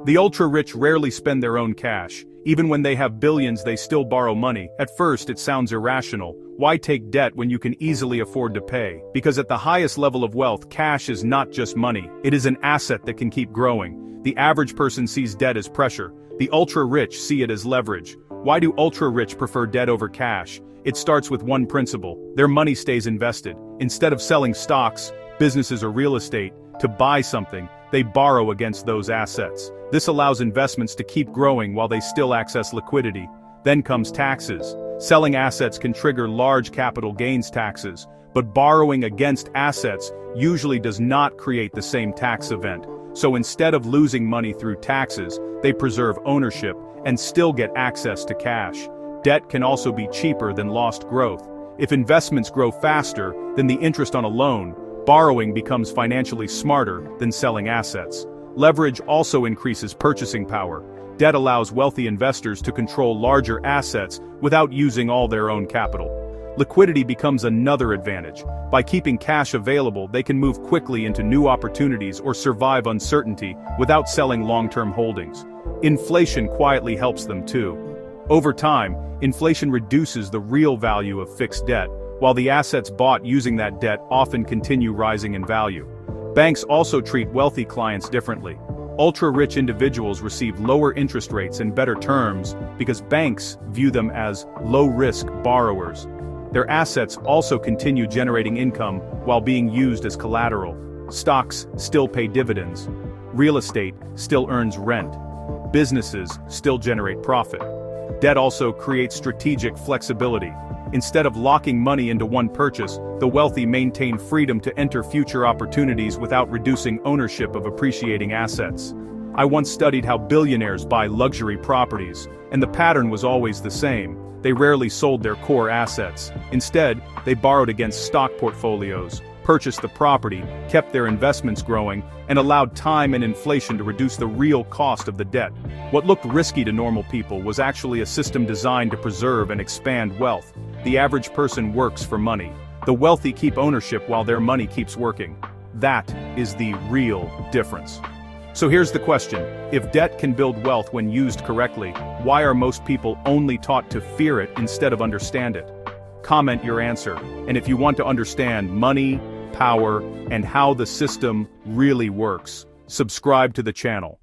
The ultra-rich rarely spend their own cash. Even when they have billions, they still borrow money. At first, it sounds irrational. Why take debt when you can easily afford to pay? Because at the highest level of wealth, cash is not just money. It is an asset that can keep growing. The average person sees debt as pressure. The ultra-rich see it as leverage. Why do ultra-rich prefer debt over cash? It starts with one principle. Their money stays invested. Instead of selling stocks, businesses or real estate, to buy something, they borrow against those assets. This allows investments to keep growing while they still access liquidity. Then comes taxes. Selling assets can trigger large capital gains taxes, but borrowing against assets usually does not create the same tax event. So instead of losing money through taxes, they preserve ownership and still get access to cash. Debt can also be cheaper than lost growth. If investments grow faster than the interest on a loan, borrowing becomes financially smarter than selling assets. Leverage also increases purchasing power. Debt allows wealthy investors to control larger assets without using all their own capital. Liquidity becomes another advantage. By keeping cash available, they can move quickly into new opportunities or survive uncertainty without selling long-term holdings. Inflation quietly helps them too. Over time, inflation reduces the real value of fixed debt, while the assets bought using that debt often continue rising in value. Banks also treat wealthy clients differently. Ultra-rich individuals receive lower interest rates and better terms because banks view them as low-risk borrowers. Their assets also continue generating income while being used as collateral. Stocks still pay dividends. Real estate still earns rent. Businesses still generate profit. Debt also creates strategic flexibility. Instead of locking money into one purchase, the wealthy maintain freedom to enter future opportunities without reducing ownership of appreciating assets. I once studied how billionaires buy luxury properties, and the pattern was always the same. They rarely sold their core assets. Instead, they borrowed against stock portfolios, purchased the property, kept their investments growing, and allowed time and inflation to reduce the real cost of the debt. What looked risky to normal people was actually a system designed to preserve and expand wealth. The average person works for money. The wealthy keep ownership while their money keeps working. That is the real difference. So here's the question. If debt can build wealth when used correctly, why are most people only taught to fear it instead of understand it? Comment your answer. And if you want to understand money, power, and how the system really works, subscribe to the channel.